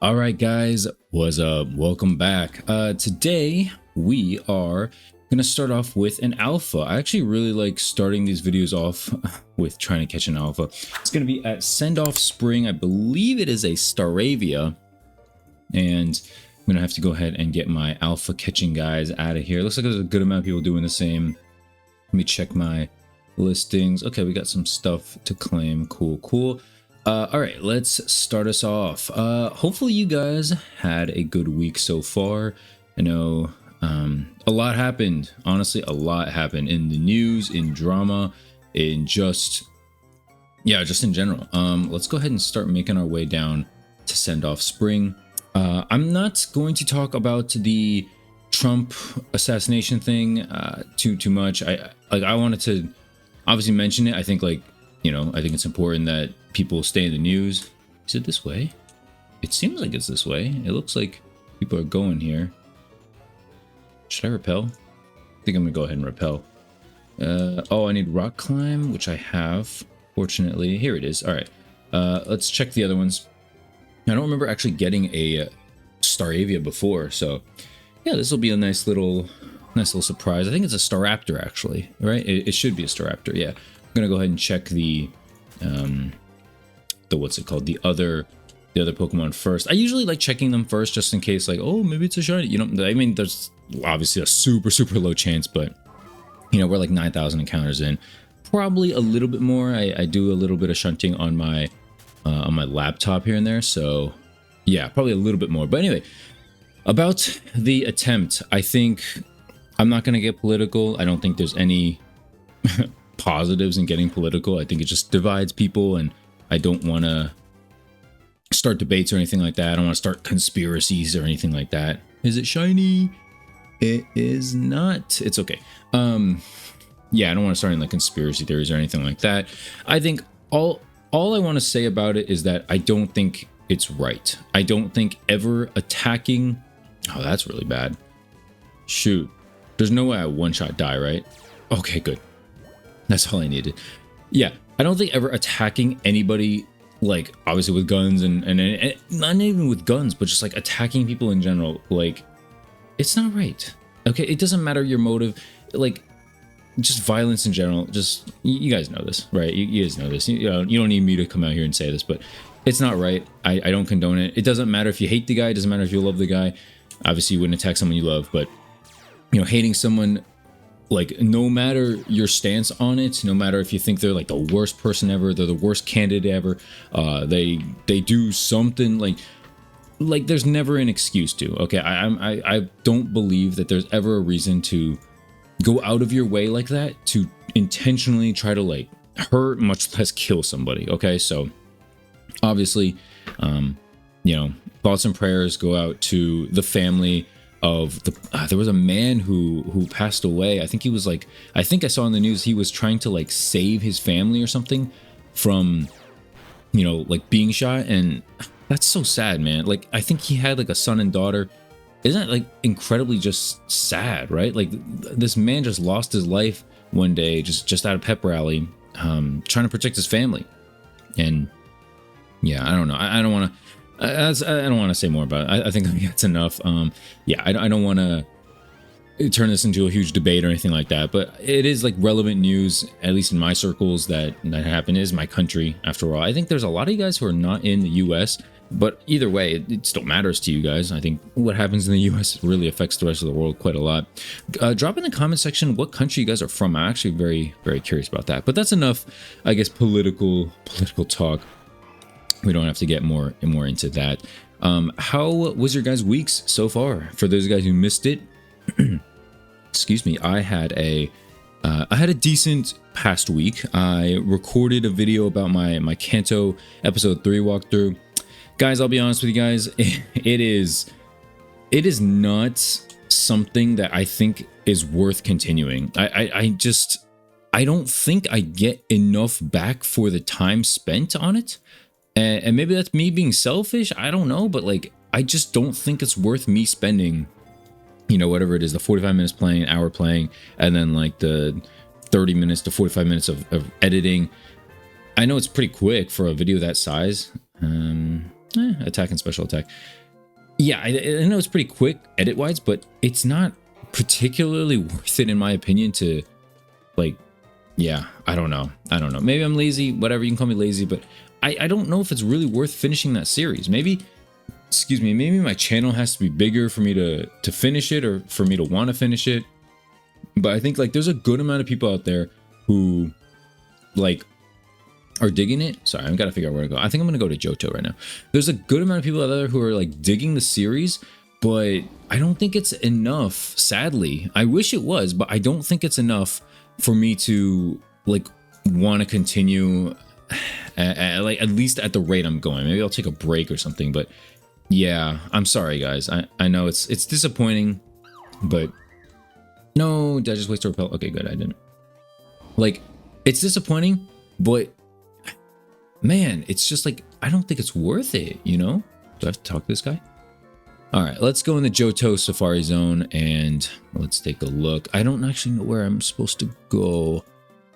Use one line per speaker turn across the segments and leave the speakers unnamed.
All right, guys, what's up? Welcome back. Today we are gonna start off with an alpha. I actually really like starting these videos off with trying to catch an alpha. It's gonna be at Send Off Spring. I believe it is a Staravia, and I'm gonna have to go ahead and get my alpha catching guys out of here. Looks like there's a good amount of people doing the same. Let me check my listings. Okay, we got some stuff to claim. Cool. All right, let's start us off. Hopefully you guys had a good week so far. I know a lot happened. Honestly, a lot happened in the news, in drama, in just in general. Let's go ahead and start making our way down to Send Off Spring. I'm not going to talk about the Trump assassination thing too much. I wanted to obviously mention it. I think I think it's important that people stay in the news. Is it this way? It seems like it's this way. It looks like people are going here. Should I repel? I think I'm gonna go ahead and repel. Oh, I need rock climb, which I have. Fortunately, here it is. All right, let's check the other ones. I don't remember actually getting a Staravia before, so yeah, this will be a nice little surprise. I think it's a Staraptor actually, right? It should be a Staraptor. Yeah, I'm gonna go ahead and check the what's it called? The other Pokemon first. I usually like checking them first just in case, like, oh, maybe it's a shiny. I mean, there's obviously a super low chance, but we're like 9,000 encounters in. Probably a little bit more. I do a little bit of shunting on my laptop here and there, so yeah, probably a little bit more. But anyway, about the attempt, I think I'm not gonna get political. I don't think there's any positives in getting political. I think it just divides people, and I don't want to start debates or anything like that. I don't want to start conspiracies or anything like that. Is it shiny? It is not. It's okay. Yeah, I don't want to start in like conspiracy theories or anything like that. I think all I want to say about it is that I don't think it's right. I don't think ever attacking. Oh, that's really bad. Shoot. There's no way I one-shot die, right? Okay, good. That's all I needed. Yeah, I don't think ever attacking anybody, like obviously with guns and not even with guns, but just like attacking people in general, like it's not right. Okay, it doesn't matter your motive, like just violence in general. Just you guys know this, right? You guys know this. You don't need me to come out here and say this, but it's not right. I don't condone it. It doesn't matter if you hate the guy. It doesn't matter if you love the guy. Obviously, you wouldn't attack someone you love, but hating someone. Like, no matter your stance on it, no matter if you think they're like the worst person ever, they're the worst candidate ever, they do something like there's never an excuse to. Okay, I don't believe that there's ever a reason to go out of your way like that to intentionally try to like hurt, much less kill somebody. Okay, so obviously, thoughts and prayers go out to the family of the there was a man who passed away. I think he was like, I think I saw in the news he was trying to like save his family or something from like being shot, and that's so sad, man. Like, I think he had like a son and daughter. Isn't that like incredibly just sad, right? Like, this man just lost his life one day just at a pep rally, trying to protect his family. And yeah, I don't know. I don't want to I don't want to say more about it. I think that's enough. Yeah, I don't want to turn this into a huge debate or anything like that, but it is like relevant news, at least in my circles, that happened. It is my country, after all. I think there's a lot of you guys who are not in the US, but either way, it still matters to you guys. I think what happens in the US really affects the rest of the world quite a lot. Drop in the comment section what country you guys are from. I'm actually very curious about that. But that's enough, I guess, political talk. We don't have to get more into that. How was your guys' weeks so far? For those guys who missed it, excuse me, I had a decent past week. I recorded a video about my Kanto episode 3 walkthrough. Guys, I'll be honest with you guys, it is not something that I think is worth continuing. I don't think I get enough back for the time spent on it. And maybe that's me being selfish. I don't know, but like, I just don't think it's worth me spending, whatever it is, the 45 minutes playing, an hour playing, and then like the 30 minutes to 45 minutes of editing. I know it's pretty quick for a video that size. Attack and special attack. Yeah, I know it's pretty quick edit-wise, but it's not particularly worth it in my opinion to, like, yeah, I don't know. Maybe I'm lazy, whatever, you can call me lazy, but I don't know if it's really worth finishing that series. Maybe, excuse me, maybe my channel has to be bigger for me to finish it, or for me to want to finish it. But I think, like, there's a good amount of people out there who, like, are digging it. Sorry, I've got to figure out where to go. I think I'm going to go to Johto right now. There's a good amount of people out there who are, like, digging the series, but I don't think it's enough, sadly. I wish it was, but I don't think it's enough for me to, like, want to continue like, at least at the rate I'm going. Maybe I'll take a break or something, but yeah, I'm sorry, guys. I know it's disappointing, but no, did I just waste a repel? Okay, good, I didn't. Like, it's disappointing, but man, it's just like, I don't think it's worth it, you know? Do I have to talk to this guy? All right, let's go in the Johto Safari Zone and let's take a look. I don't actually know where I'm supposed to go.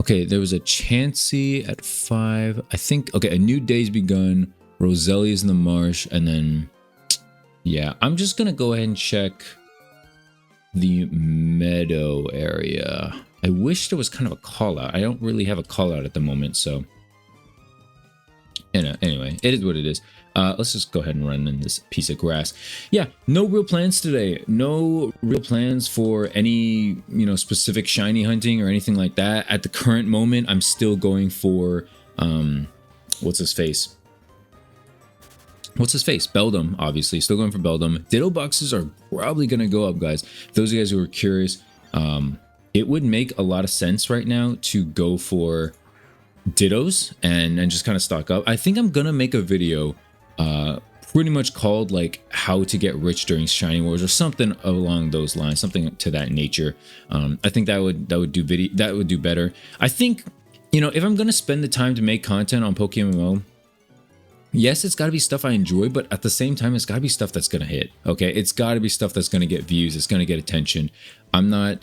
Okay, there was a Chansey at 5. I think, okay, a new day's begun. Roselli's in the marsh, and then, yeah, I'm just gonna go ahead and check the meadow area. I wish there was kind of a call out. I don't really have a call out at the moment, so anyway, it is what it is. Let's just go ahead and run in this piece of grass. Yeah, no real plans today. No real plans for any, you know, specific shiny hunting or anything like that. At the current moment, I'm still going for, what's his face? Beldum, obviously. Still going for Beldum. Ditto boxes are probably going to go up, guys. Those of you guys who are curious, it would make a lot of sense right now to go for Dittos and just kind of stock up. I think I'm going to make a video pretty much called, like, how to get rich during Shiny Wars or something along those lines, something to that nature. I think that would do better. I think, you know, if I'm going to spend the time to make content on PokeMMO, yes, it's got to be stuff I enjoy, but at the same time, it's got to be stuff that's going to hit. Okay, it's got to be stuff that's going to get views, it's going to get attention. I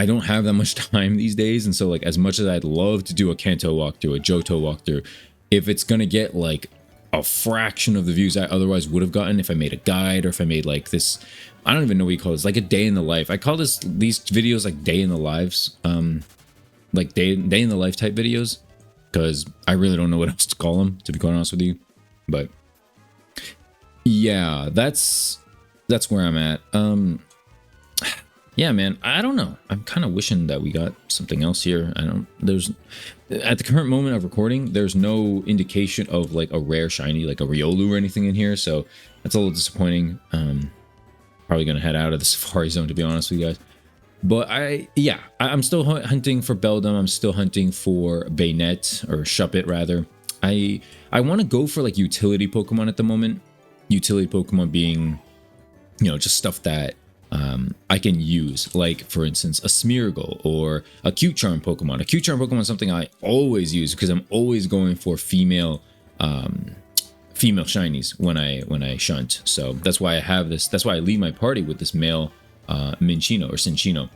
don't have that much time these days, and so, like, as much as I'd love to do a Kanto walkthrough, a Johto walkthrough, if it's going to get, like, a fraction of the views I otherwise would have gotten if I made a guide, or if I made, like, this, I don't even know what you call this, like a day in the life. I call these videos like day in the lives, like day in the life type videos, because I really don't know what else to call them, to be quite honest with you. But yeah, that's where I'm at. Yeah, man, I don't know. I'm kind of wishing that we got something else here. There's, at the current moment of recording, there's no indication of, like, a rare shiny, like a Riolu or anything in here, so that's a little disappointing. Probably gonna head out of the Safari Zone, to be honest with you guys. But I'm still hunting for Beldum. I'm still hunting for Bayonet, or Shuppet rather. I want to go for, like, utility Pokemon at the moment. Utility Pokemon being, you know, just stuff that I can use, like, for instance, a Smeargle or a Cute Charm Pokemon. A Cute Charm Pokemon is something I always use because I'm always going for female shinies when I shunt. So that's why I have this. That's why I lead my party with this male Minchino or Cinchino.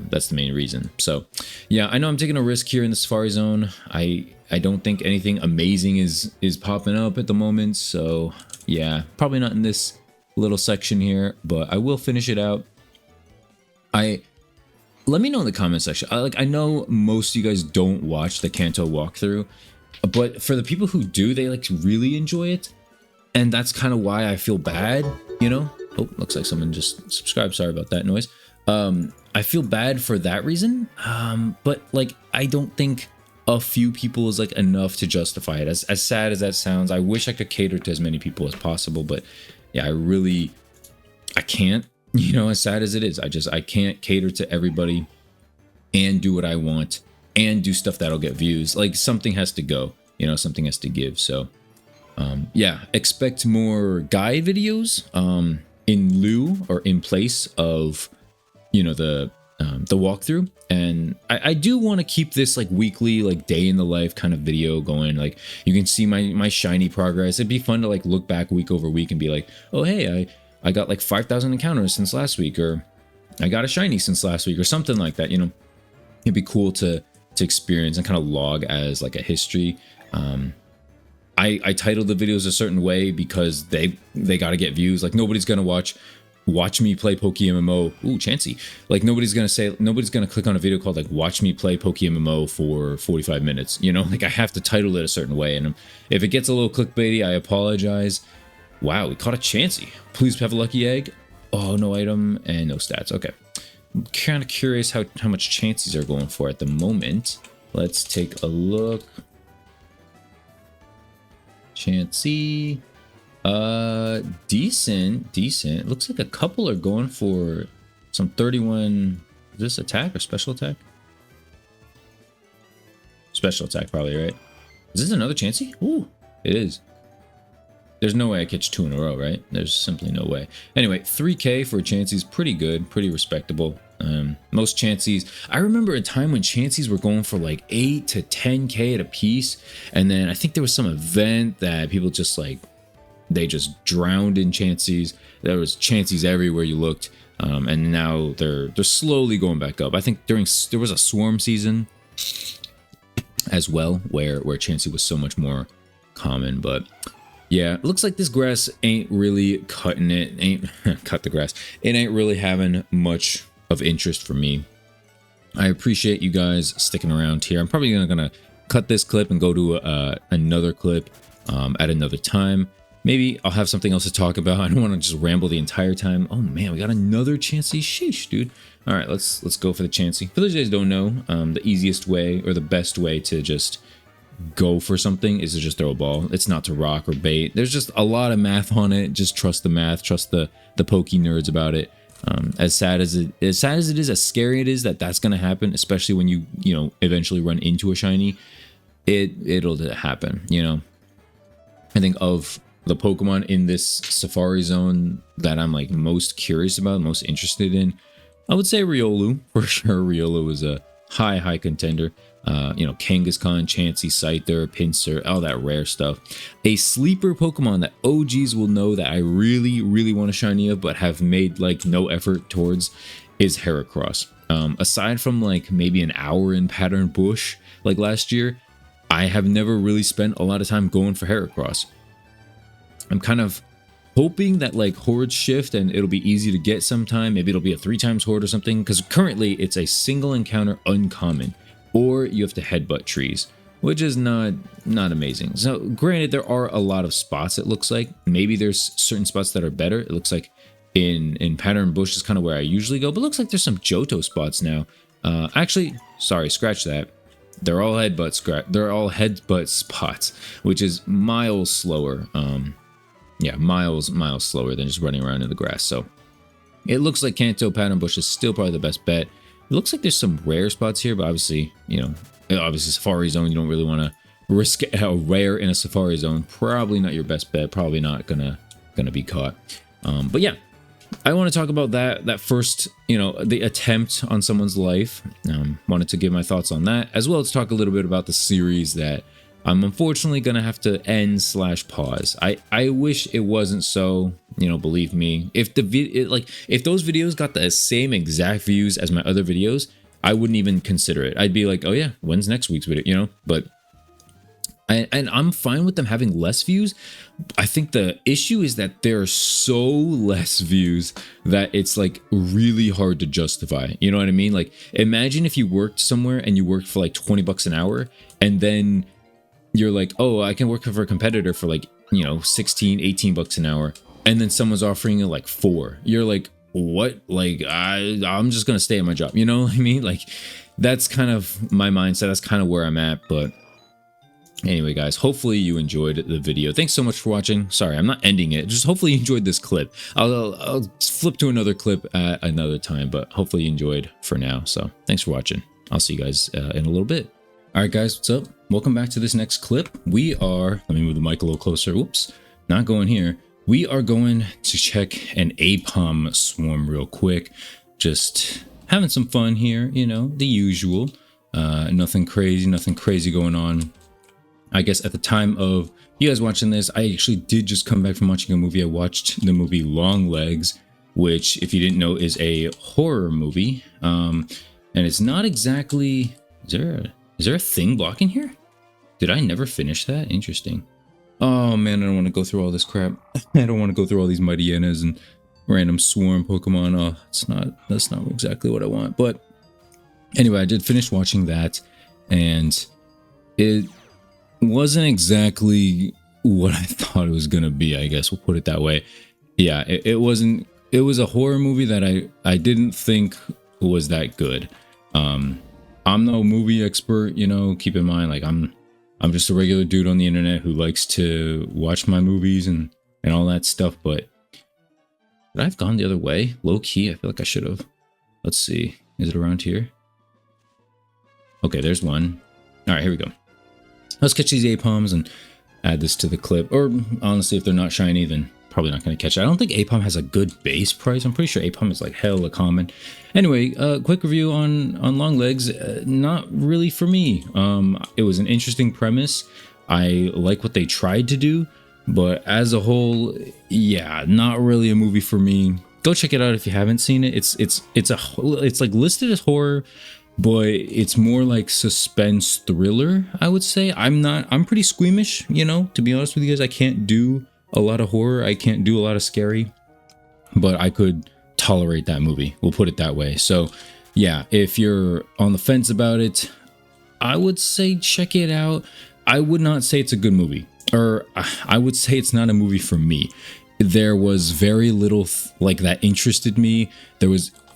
That's the main reason. So yeah, I know I'm taking a risk here in the Safari Zone. I don't think anything amazing is popping up at the moment. So yeah, probably not in this little section here, but I will finish it out. Let me know in the comment section. I know most of you guys don't watch the Kanto walkthrough, but for the people who do, they, like, really enjoy it, and that's kind of why I feel bad, you know. Oh, looks like someone just subscribed. Sorry about that noise. I feel bad for that reason, but, like, I don't think a few people is, like, enough to justify it. As sad as that sounds, I wish I could cater to as many people as possible, but yeah, I can't, you know, as sad as it is. I can't cater to everybody and do what I want and do stuff that'll get views. Like, something has to go, you know, something has to give. So yeah, expect more guide videos in lieu or in place of, you know, the walkthrough. And I do want to keep this, like, weekly, like, day in the life kind of video going. Like, you can see my shiny progress. It'd be fun to, like, look back week over week and be like, oh, hey, I got, like, 5,000 encounters since last week, or I got a shiny since last week, or something like that. You know, it'd be cool to experience and kind of log as, like, a history. I titled the videos a certain way because they got to get views. Like nobody's gonna watch me play PokeMMO. Ooh, Chansey. Like nobody's gonna click on a video called like watch me play PokeMMO for 45 minutes. You know, like I have to title it a certain way. And if it gets a little clickbaity, I apologize. Wow, we caught a Chansey. Please have a lucky egg. Oh, no item and no stats. Okay. I'm kind of curious how much Chanseys are going for at the moment. Let's take a look. Chansey. Decent. It looks like a couple are going for some 31. Is this attack or special attack? Special attack, probably, right? Is this another Chansey? Ooh, it is. There's no way I catch 2 in a row, right? There's simply no way. Anyway, 3K for Chanseys, pretty good, pretty respectable. Most Chanseys, I remember a time when Chanseys were going for like 8 to 10K at a piece, and then I think there was some event that people just like, they just drowned in Chanseys. There was Chanseys everywhere you looked, and now they're slowly going back up. I think there was a swarm season as well where Chansey was so much more common, but yeah, it looks like this grass ain't really cutting it. Ain't cut the grass. It ain't really having much of interest for me. I appreciate you guys sticking around here. I'm probably gonna cut this clip and go to another clip at another time. Maybe I'll have something else to talk about. I don't want to just ramble the entire time. Oh man, we got another Chansey. Sheesh, dude. All right, let's go for the Chansey. For those of you guys who don't know, the easiest way or the best way to just go for something is to just throw a ball. It's not to rock or bait. There's just a lot of math on it. Just trust the math. Trust the poke nerds about it. As sad as it is, as scary it is that's gonna happen, especially when you eventually run into a shiny. It'll happen. I think of the Pokemon in this Safari Zone that I'm like most curious about, most interested in, I would say Riolu for sure. Riolu is a high contender. Kangaskhan, Chansey, Scyther, Pinsir, all that rare stuff. A sleeper Pokemon that OGs will know that I really want a shiny of but have made like no effort towards is Heracross. Aside from like maybe an hour in Pattern Bush like last year, I have never really spent a lot of time going for Heracross. I'm kind of hoping that like hordes shift and it'll be easy to get sometime. Maybe it'll be a 3x horde or something, because currently it's a single encounter uncommon, or you have to headbutt trees, which is not amazing. So granted, there are a lot of spots. It looks like maybe there's certain spots that are better. It looks like in Pattern Bush is kind of where I usually go, but it looks like there's some Johto spots now. Actually, sorry, scratch that. They're all headbutt spots, which is miles slower. Yeah, miles slower than just running around in the grass. So it looks like Kanto Pattern Bush is still probably the best bet. It looks like there's some rare spots here, but obviously, obviously Safari Zone, you don't really want to risk a rare in a Safari Zone. Probably not your best bet. Probably not gonna be caught. But yeah, I want to talk about that first, the attempt on someone's life. Wanted to give my thoughts on that, as well as talk a little bit about the series that I'm unfortunately gonna have to end/pause. I wish it wasn't so. Believe me, if if those videos got the same exact views as my other videos, I wouldn't even consider it. I'd be like, oh yeah, when's next week's video? But I'm fine with them having less views. I think the issue is that there are so less views that it's like really hard to justify. You know what I mean? Like imagine if you worked somewhere and you worked for like $20 an hour, and then you're like, oh, I can work for a competitor for like, 16, $18 an hour. And then someone's offering you like $4. You're like, what? Like, I'm just going to stay at my job. You know what I mean? Like, that's kind of my mindset. That's kind of where I'm at. But anyway, guys, hopefully you enjoyed the video. Thanks so much for watching. Sorry, I'm not ending it. Just hopefully you enjoyed this clip. I'll flip to another clip at another time, but hopefully you enjoyed for now. So thanks for watching. I'll see you guys in a little bit. All right, guys, what's up? Welcome back to this next clip. Let me move the mic a little closer. Whoops, not going here. We are going to check an Apom swarm real quick. Just having some fun here, the usual. Nothing crazy going on. I guess at the time of you guys watching this, I actually did just come back from watching a movie. I watched the movie Longlegs, which, if you didn't know, is a horror movie. And it's not exactly... Is there a thing blocking here? Did I never finish that? Interesting. Oh man, I don't want to go through all this crap. I don't want to go through all these mighty hyenas and random swarm Pokemon. Oh, that's not exactly what I want. But anyway, I did finish watching that, and it wasn't exactly what I thought it was gonna be. I guess we'll put it that way. Yeah, it wasn't. It was a horror movie that I didn't think was that good. I'm no movie expert, you know. Keep in mind, like I'm just a regular dude on the internet who likes to watch my movies and all that stuff. But could I have gone the other way? Low key, I feel like I should have. Let's see. Is it around here? Okay, there's one. All right, here we go. Let's catch these Apoms and add this to the clip. Or honestly, if they're not shiny, then probably not going to catch it. I don't think Apom has a good base price. I'm pretty sure Apom is like hella common. Anyway, quick review on Longlegs. Not really for me. It was an interesting premise. I like what they tried to do, but as a whole, yeah, not really a movie for me. Go check it out if you haven't seen it. It's like listed as horror, but it's more like suspense thriller, I would say. I'm pretty squeamish, you know, to be honest with you guys. I can't do a lot of horror. I can't do a lot of scary, but I could tolerate that movie. We'll put it that way. So yeah, if you're on the fence about it, I would say check it out. I would not say it's a good movie, or I would say it's not a movie for me. There was very little like that interested me.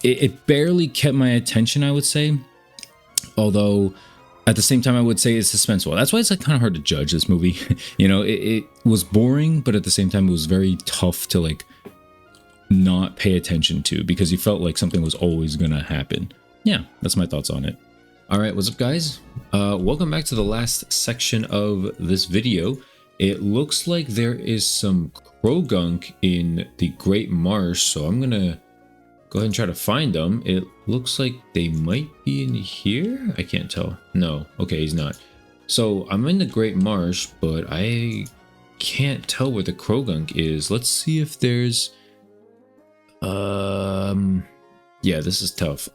It barely kept my attention, I would say. Although at the same time, I would say it's suspenseful. That's why it's like kind of hard to judge this movie. You know, it was boring, but at the same time, it was very tough to like not pay attention to because you felt like something was always gonna happen. Yeah, that's my thoughts on it. All right, what's up, guys? Welcome back to the last section of this video. It looks like there is some Krogunk in the Great Marsh, so I'm gonna go ahead and try to find them. It looks like they might be in here. I can't tell. No. Okay, he's not. So I'm in the Great Marsh, but I can't tell where the Krogunk is. Let's see if there's... Yeah, this is tough.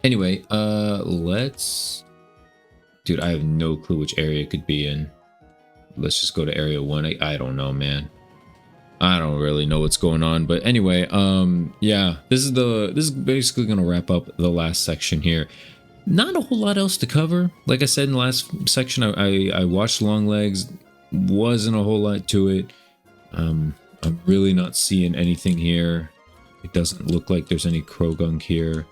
Anyway, let's... Dude, I have no clue which area it could be in. Let's just go to area 1. I don't know, man. I don't really know what's going on, but anyway, yeah, this is basically gonna wrap up the last section here. Not a whole lot else to cover. Like I said in the last section, I watched Longlegs. Wasn't a whole lot to it. I'm really not seeing anything here. It doesn't look like there's any Krogunk here.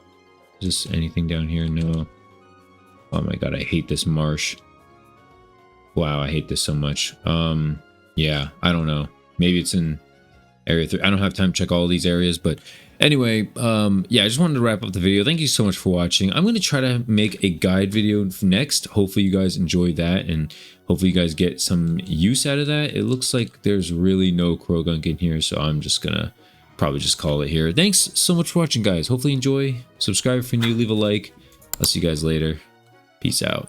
Is there anything down here? No. Oh my god, I hate this marsh. Wow, I hate this so much. Yeah, I don't know. Maybe it's in area 3. I don't have time to check all these areas, but anyway, yeah, I just wanted to wrap up the video. Thank you so much for watching. I'm going to try to make a guide video next. Hopefully you guys enjoy that, and hopefully you guys get some use out of that. It looks like there's really no Krogunk in here, so I'm just going to probably just call it here. Thanks so much for watching, guys. Hopefully you enjoy. Subscribe if you're new. Leave a like. I'll see you guys later. Peace out.